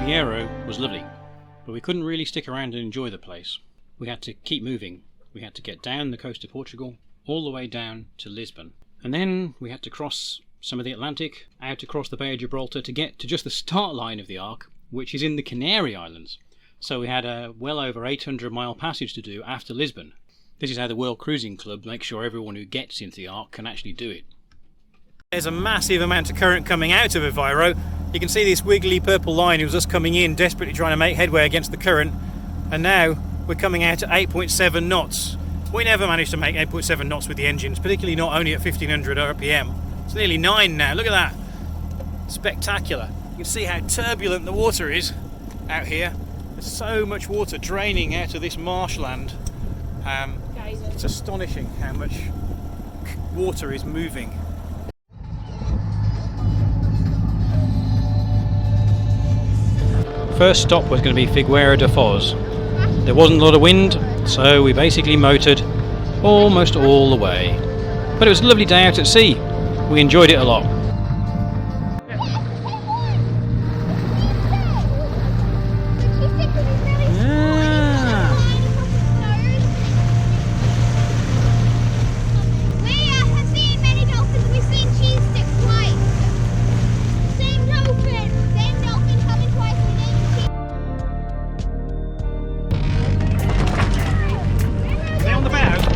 Figueiro was lovely, but we couldn't really stick around and enjoy the place. We had to keep moving. We had to get down the coast of Portugal, all the way down to Lisbon. And then we had to cross some of the Atlantic, out across the Bay of Gibraltar to get to just the start line of the Arc, which is in the Canary Islands. So we had a well over 800-mile passage to do after Lisbon. This is how the World Cruising Club makes sure everyone who gets into the Arc can actually do it. There's a massive amount of current coming out of Figueiro. You can see this wiggly purple line. It was us coming in, desperately trying to make headway against the current. And now we're coming out at 8.7 knots. We never managed to make 8.7 knots with the engines, particularly not only at 1500 RPM. It's nearly 9 now, look at that. Spectacular. You can see how turbulent the water is out here. There's so much water draining out of this marshland. It's astonishing how much water is moving. First stop was going to be Figueira da Foz. There wasn't a lot of wind, so we basically motored almost all the way. But it was a lovely day out at sea. We enjoyed it a lot.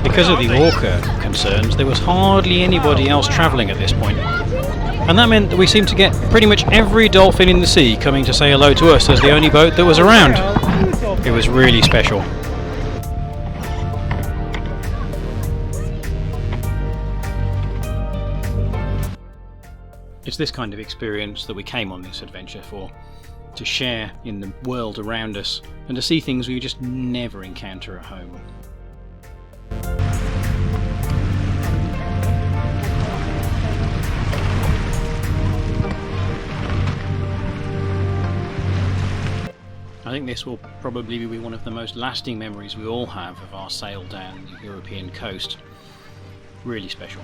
Because of the orca concerns, there was hardly anybody else travelling at this point. And that meant that we seemed to get pretty much every dolphin in the sea coming to say hello to us as the only boat that was around. It was really special. It's this kind of experience that we came on this adventure for, to share in the world around us and to see things we just never encounter at home. I think this will probably be one of the most lasting memories we all have of our sail down the European coast. Really special.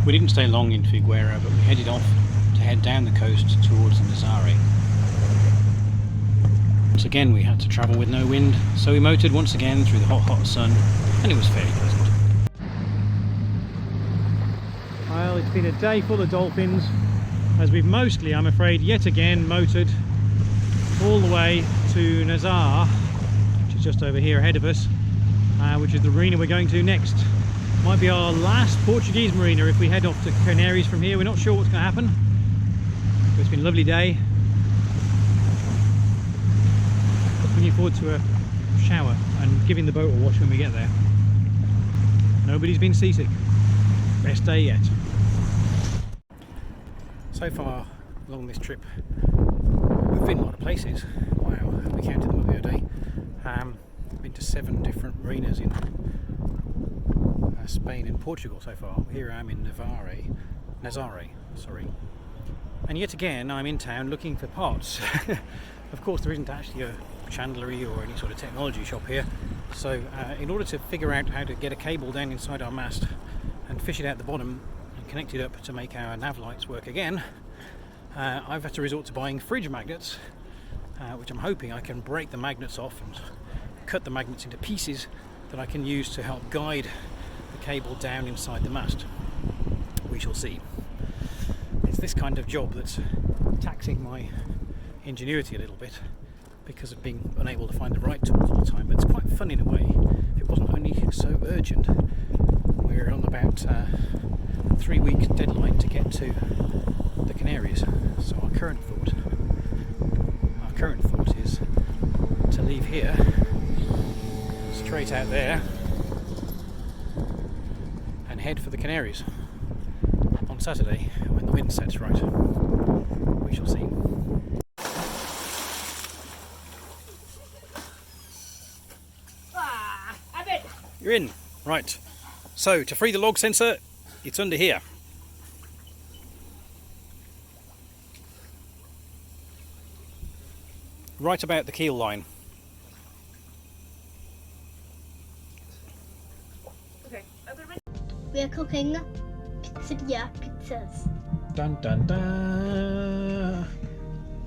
We didn't stay long in Figueira, but we headed off to head down the coast towards Nazaré. Once again we had to travel with no wind, so we motored once again through the hot sun, and it was fairly pleasant. Well, it's been a day full of dolphins, as we've mostly, I'm afraid, yet again motored all the way to Nazaré, which is just over here ahead of us, which is the marina we're going to next. Might be our last Portuguese marina if we head off to Canaries from here. We're not sure what's going to happen. But it's been a lovely day. Looking forward to a shower and giving the boat a wash when we get there. Nobody's been seasick. Best day yet. So far along this trip, we've been a lot of places. Wow, we counted them the other day. We've been to 7 different marinas in Spain and Portugal so far. Here I am in Nazaré, sorry. And yet again I'm in town looking for parts. Of course there isn't actually a chandlery or any sort of technology shop here, so in order to figure out how to get a cable down inside our mast and fish it out the bottom and connect it up to make our nav lights work again, I've had to resort to buying fridge magnets, which I'm hoping I can break the magnets off and cut the magnets into pieces that I can use to help guide the cable down inside the mast. We shall see. It's this kind of job that's taxing my ingenuity a little bit because of being unable to find the right tools all the time, but it's quite fun in a way. If it wasn't only so urgent. We're on about a 3-week deadline to get to the Canaries, so our current thought is to leave here straight out there and head for the Canaries on Saturday when the wind sets right. We shall see. You're in. Right. So, to free the log sensor, it's under here. Right about the keel line. Okay. We are cooking pizzas. Dun dun dun.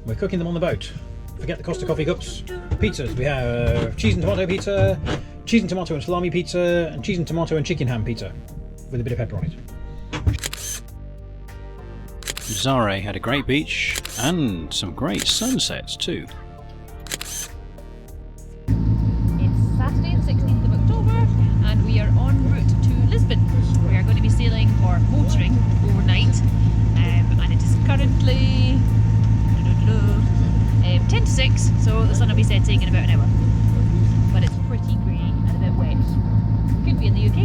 We're cooking them on the boat. Forget the Costa coffee cups. Pizzas. We have cheese and tomato pizza, cheese and tomato and salami pizza, and cheese and tomato and chicken ham pizza with a bit of pepper on it. Nazaré had a great beach and some great sunsets too. It's Saturday the 16th of October and we are en route to Lisbon. We are going to be sailing or motoring overnight and it is currently 10 to 6, so the sun will be setting in about an hour. But it's pretty grey and a bit wet. Could be in the UK.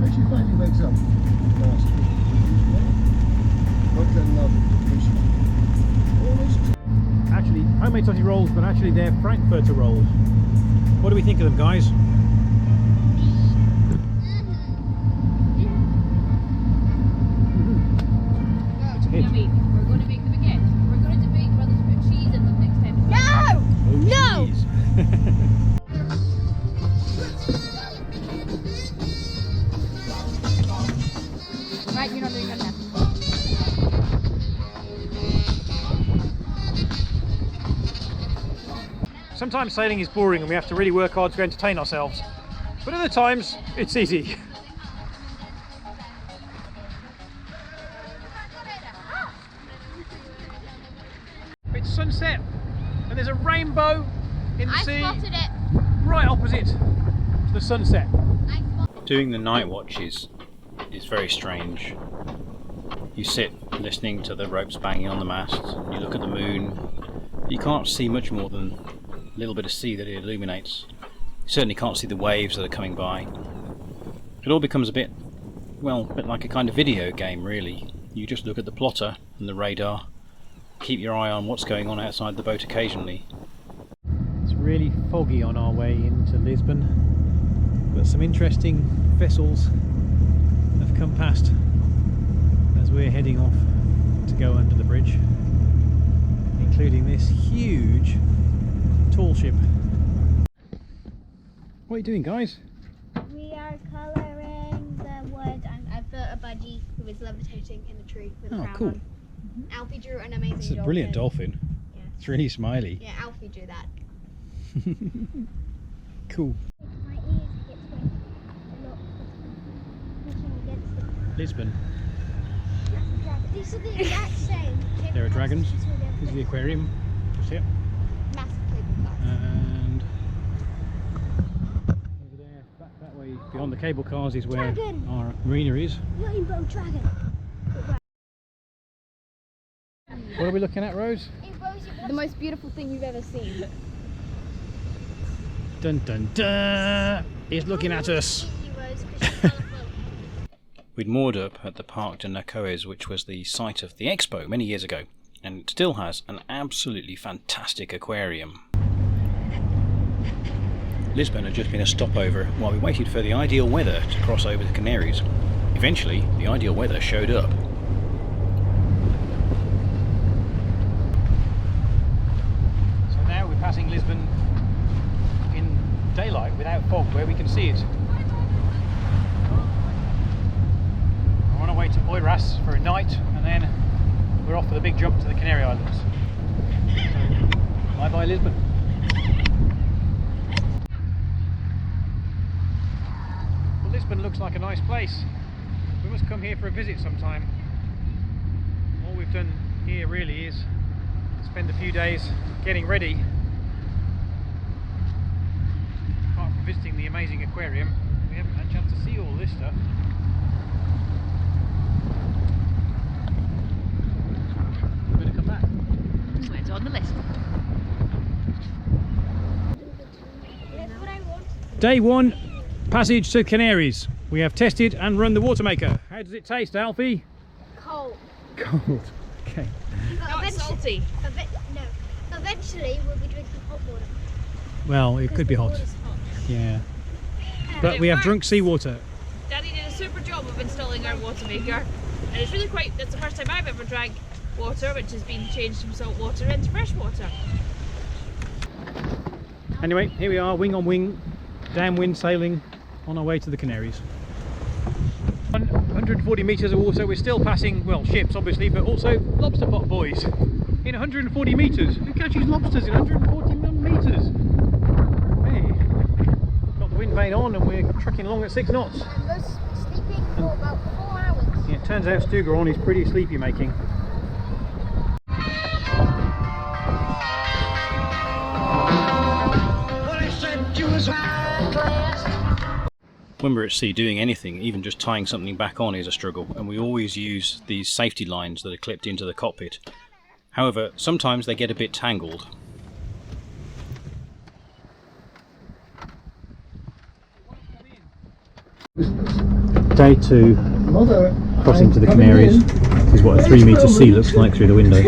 Actually, finally wakes up last week. Actually, homemade sausage rolls, but actually they're Frankfurter rolls. What do we think of them, guys? Yummy. We're going to make them again. We're going to debate whether to put cheese in them next time. No! No! Right, you're not doing that now. Sometimes sailing is boring and we have to really work hard to entertain ourselves. But other times, it's easy. It's sunset and there's a rainbow in the sea Spotted it. right opposite to the sunset. Doing the night watch is very strange. You sit listening to the ropes banging on the mast, and you look at the moon. You can't see much more than a little bit of sea that it illuminates. You certainly can't see the waves that are coming by. It all becomes a bit like a kind of video game really. You just look at the plotter and the radar, keep your eye on what's going on outside the boat occasionally. It's really foggy on our way into Lisbon, but some interesting vessels have come past as we're heading off to go under the bridge, including this huge tall ship. What are you doing, guys? We are colouring the wood, and I've built a budgie who is levitating in a tree with a crown Cool. on. Alfie drew an amazing It's a dolphin. brilliant dolphin. Yeah. It's really smiley. Yeah, Alfie drew that. Cool. My ears get squished a lot pushing against the Lisbon. dragon. These are the exact same. There are dragons. This is the aquarium. Just here. Massive cable cars. And over there, back that way, beyond the cable cars is where Dragon. our marina is. Rainbow dragon. What are we looking at, Rose? The most beautiful thing you've ever seen. Dun dun dun! He's looking at us. We'd moored up at the Parc de Nmwe, which was the site of the expo many years ago, and it still has an absolutely fantastic aquarium. Lisbon had just been a stopover while we waited for the ideal weather to cross over the Canaries. Eventually, the ideal weather showed up. So now we're passing Lisbon in daylight without fog, where we can see it. We're on our way to Oeiras for a night, and then we're off for the big jump to the Canary Islands. So, bye bye Lisbon. Well, Lisbon looks like a nice place. We must come here for a visit sometime. All we've done here really is spend a few days getting ready. Apart from visiting the amazing aquarium, we haven't had a chance to see all this stuff. We're going to come back. It's on the list. That's what I want. Day 1, passage to Canaries. We have tested and run the water maker. How does it taste, Alfie? Cold. Cold. Okay. No, it's salty. No. Eventually, we'll be drinking hot water. Well, it could be The hot. water's hot. Yeah. But But it we have works. drunk seawater. Daddy did a super job of installing our water maker, and it's really quite. That's the first time I've ever drank water which has been changed from salt water into fresh water. Anyway, here we are, wing on wing, downwind sailing on our way to the Canaries. 140 metres of water. We're still passing, well, ships obviously, but also lobster pot boys. In 140 metres. Who catches lobsters in 140 metres? Hey, got the wind vane on and we're trucking along at 6 knots. And was sleeping for about 4 hours. Yeah, it turns out Stugaron is pretty sleepy making. When we're at sea doing anything, even just tying something back on is a struggle, and we always use these safety lines that are clipped into the cockpit. However, sometimes they get a bit tangled. Day 2, crossing to the Canaries. This is what a 3-metre sea looks like through the window.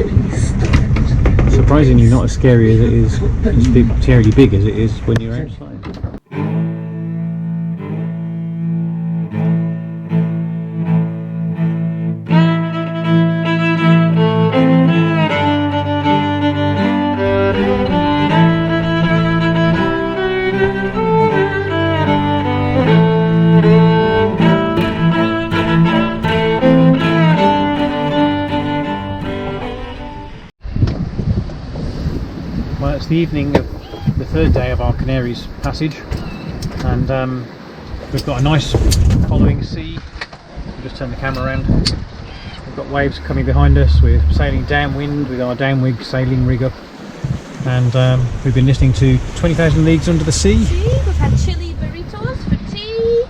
Surprisingly not as scary as it is, as terribly big as it is when you're outside. Well, it's the evening of the 3rd day of our Canaries passage, and we've got a nice following sea. I'll just turn the camera around. We've got waves coming behind us. We're sailing downwind with our downwig sailing rig up, and we've been listening to 20,000 Leagues Under the Sea. We've had chili burritos for tea.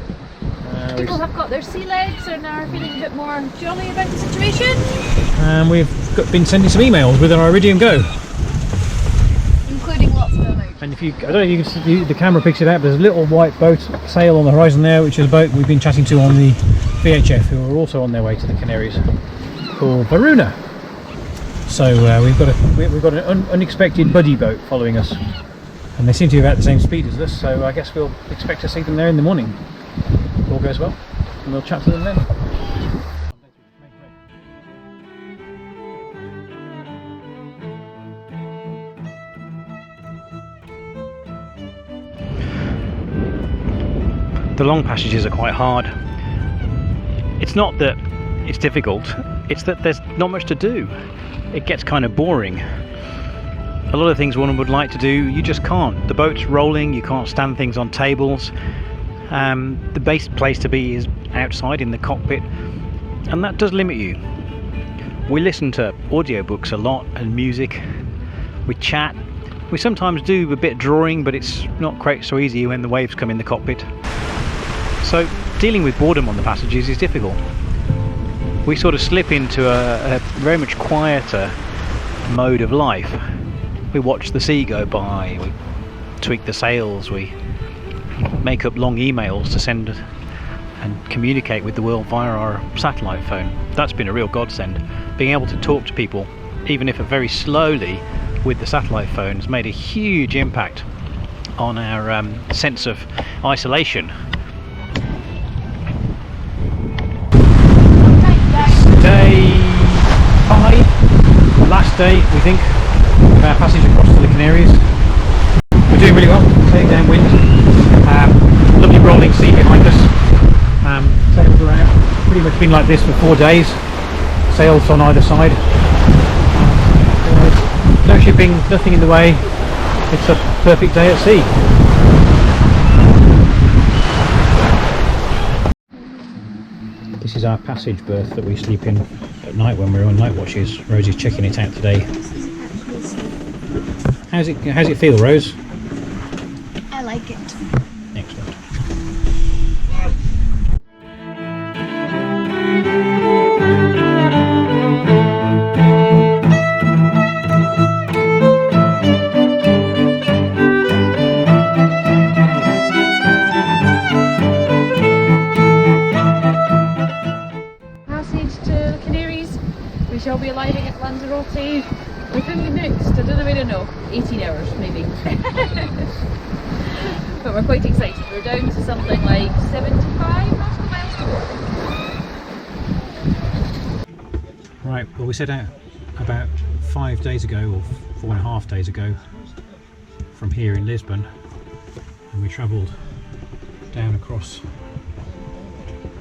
People We've- have got their sea legs and are feeling a bit more jolly about the situation. And we've been sending some emails with our Iridium Go. Including lots of them. And if you, I don't know if you can see, the camera picks it out, but there's a little white boat sail on the horizon there, which is a boat we've been chatting to on the VHF, who are also on their way to the Canaries, called Varuna. So we've got an unexpected buddy boat following us, and they seem to be about the same speed as us. So I guess we'll expect to see them there in the morning. If all goes well, and we'll chat to them then. The long passages are quite hard. It's not that it's difficult, it's that there's not much to do. It gets kind of boring. A lot of things one would like to do, you just can't. The boat's rolling, you can't stand things on tables. The best place to be is outside in the cockpit, and that does limit you. We listen to audiobooks a lot and music. We chat. We sometimes do a bit of drawing, but it's not quite so easy when the waves come in the cockpit. So dealing with boredom on the passages is difficult. We sort of slip into a very much quieter mode of life. We watch the sea go by, we tweak the sails, we make up long emails to send and communicate with the world via our satellite phone. That's been a real godsend. Being able to talk to people, even if very slowly, with the satellite phone has made a huge impact on our sense of isolation. Day 5, last day we think of our passage across to the Canaries. We're doing really well, sailing downwind. Lovely rolling sea behind us. Sails around, pretty much been like this for 4 days. Sails on either side. No shipping, nothing in the way. It's a perfect day at sea. This is our passage berth that we sleep in at night when we're on night watches. Rosie's checking it out today. How's it feel, Rose? I like it. Excellent. shall be arriving at Lanzarote within the next, I don't know, 18 hours maybe. But we're quite excited. We're down to something like 75 nautical miles to go. Right, well we set out about 5 days ago, or 4.5 days ago, from here in Lisbon, and we travelled down across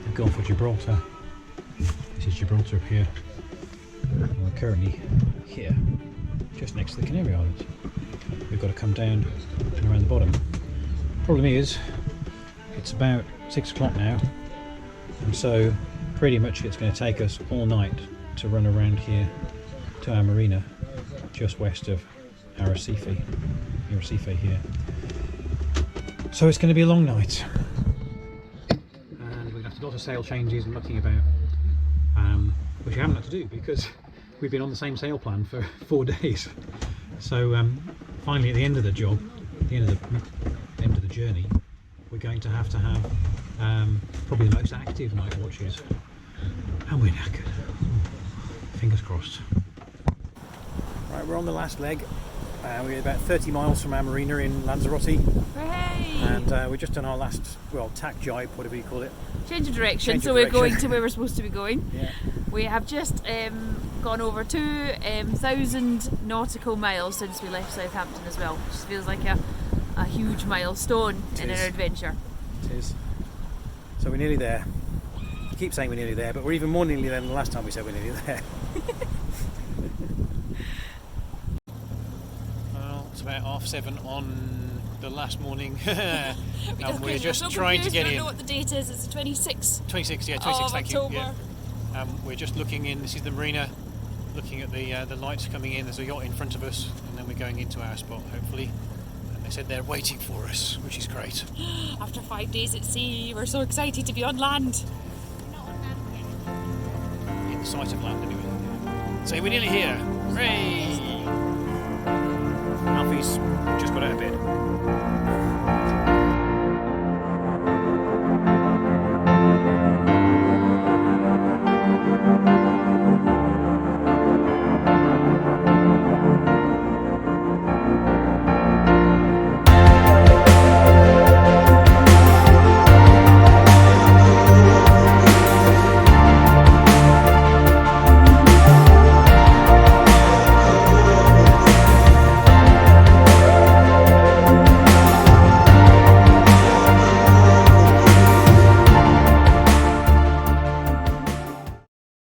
the Gulf of Gibraltar. This is Gibraltar up here, and we're currently here, just next to the Canary Islands. We've got to come down and around the bottom. Problem is, it's about 6 o'clock now, and so pretty much it's going to take us all night to run around here to our marina, just west of Arrecife here. So it's going to be a long night, and we're going to have to do a lot of sail changes and mucking about, which we haven't had to do because we've been on the same sail plan for 4 days. So finally, at the end of the job, at the end of the journey, we're going to have probably the most active night watches, and we're knackered. Fingers crossed. Right, we're on the last leg. We're about 30 miles from our marina in Lanzarote. Hooray! And we've just done our last, well, tack jibe, whatever you call it. Change of direction, Change of so direction. we're going to where we're supposed to be going. Yeah. We have just gone over 2,000 nautical miles since we left Southampton as well, which feels like a huge milestone in our adventure. It is. So we're nearly there. We keep saying we're nearly there, but we're even more nearly there than the last time we said we're nearly there. Well, it's about 7:30 on the last morning, and we're just trying to get in. I don't know what the date is. It's the 26th. 26, yeah, 26. Thank October. you. Yeah. We're just looking in. This is the marina, looking at the lights coming in. There's a yacht in front of us, and then we're going into our spot, hopefully. And they said they're waiting for us, which is great. After 5 days at sea, we're so excited to be on land. In sight of land, anyway. So we're nearly here. Hooray! Alfie's just got out of bed.